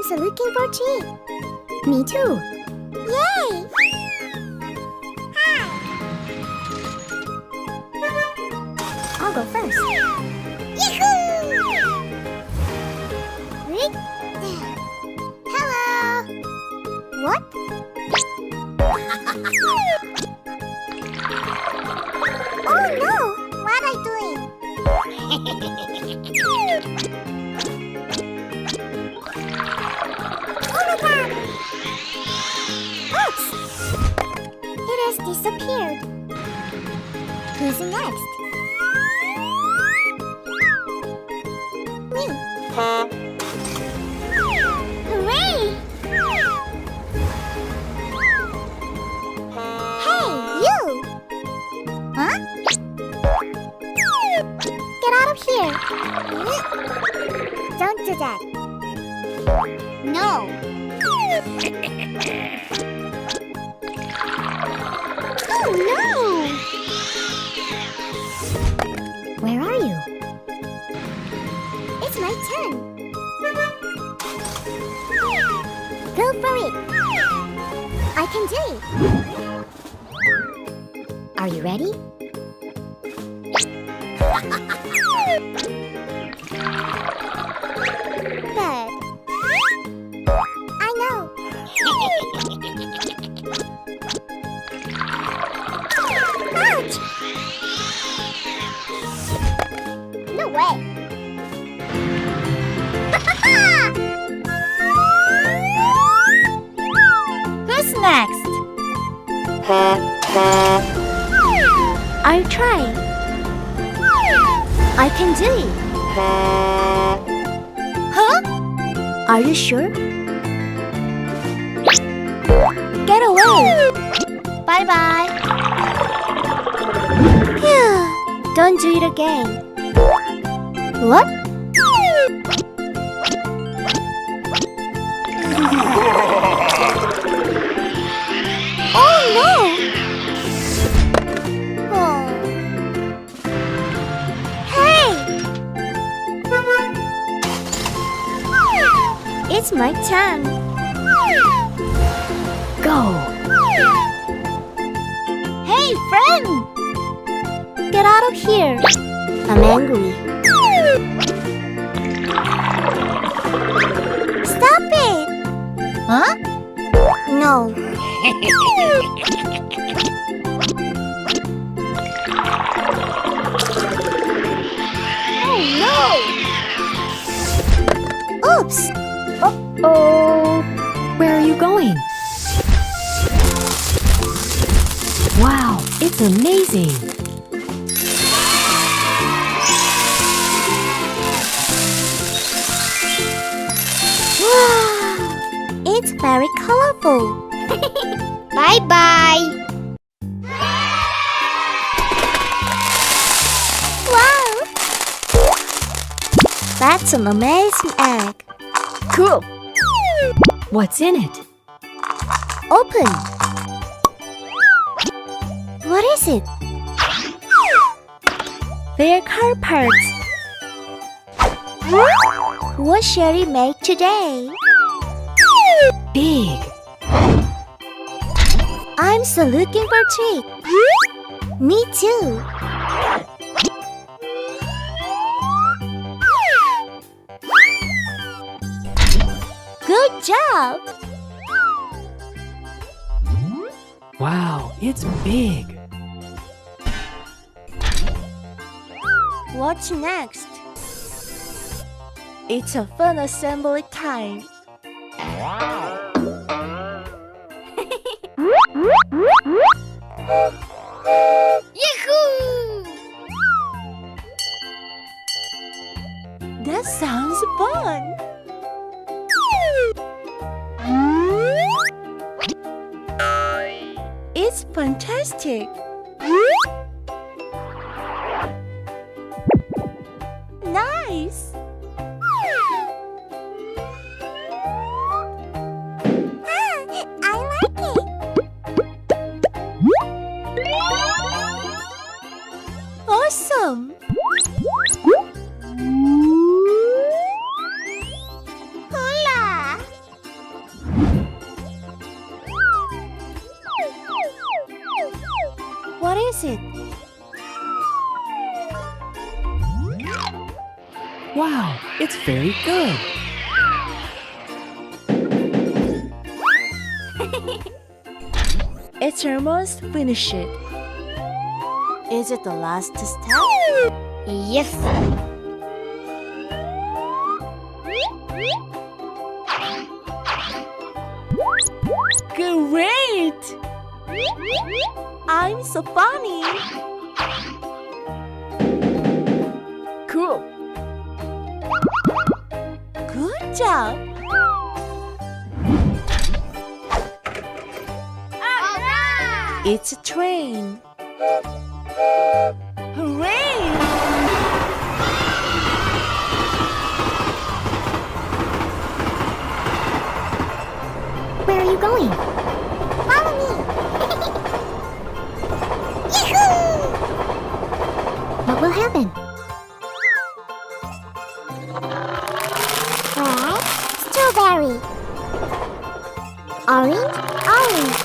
also looking for tree. Me too. Yay! Hi! I'll go first. Yahoo! Hello! What? Oh no! What are you doing? Oh my god! Oops! It has disappeared. Who's next? Me. Hooray! Hey, you! Huh? Get out of here! Don't do that. No. Oh no! Where are you? It's my turn. Go for it. I can do it. Are you ready? But I know. Ouch! No way. Who's next? I'll try. I can do it. Huh? Are you sure? Get away! Bye-bye. Phew. Don't do it again. What? Oh no! Oh. Hey! It's my turn. Go. Hey, friend! Get out of here. I'm angry. Stop it! Huh? No. Oh, no! Oops! Uh-oh. Where are you going? Wow, it's amazing. Wow! It's very colorful. Bye-bye! Wow! That's an amazing egg. Cool. What's in it? Open. What is it? They're car parts. What shall we make today? Big. I'm so looking for treat. Me too. Good job. Wow, it's big. What's next? It's a fun assembly time. Yahoo! That sounds fun. It's fantastic. Nice. I like it. Awesome. Hola. is it? Wow, it's very good. It's almost finished. Is it the last step? Yes. Great! I'm so funny. Cool. Good job. It's a train. Hooray! Where are you going? Follow me. Yahoo! What will happen? Red, strawberry. Orange, orange.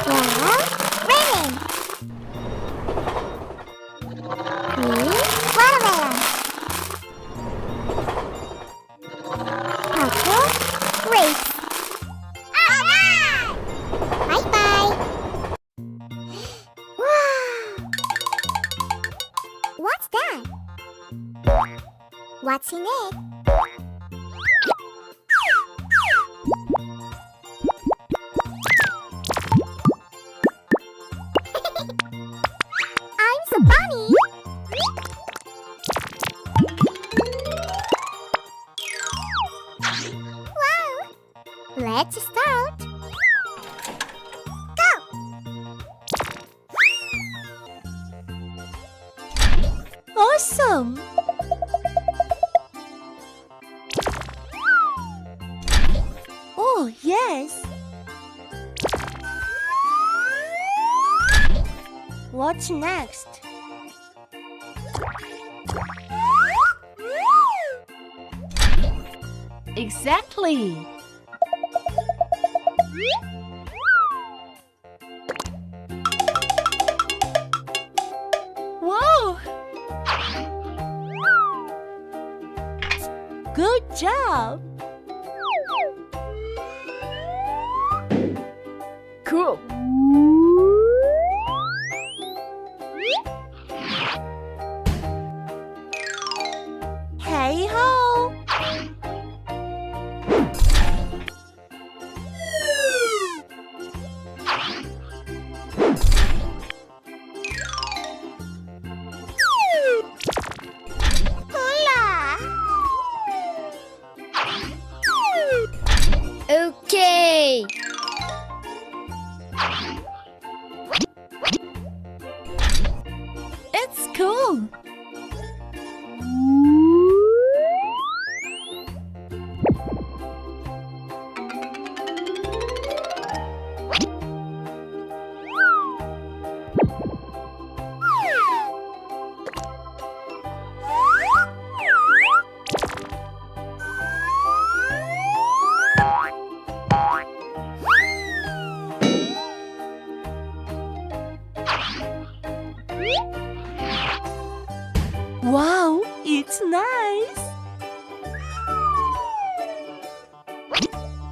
Yellow, lemon. Green, watermelon. Purple, grapes. Alright! Bye-bye. Wow! What's that? What's in it? I'm so funny. Wow! Let's start. Go! Awesome! Oh, yes! What's next? Exactly! Whoa! Good job! Cool! Hey ho! Hola! Okay. It's cool! Wow, it's nice!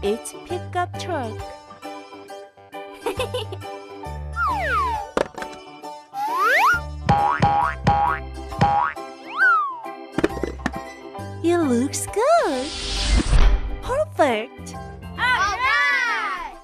It's pickup truck. It looks good. Perfect. Alright!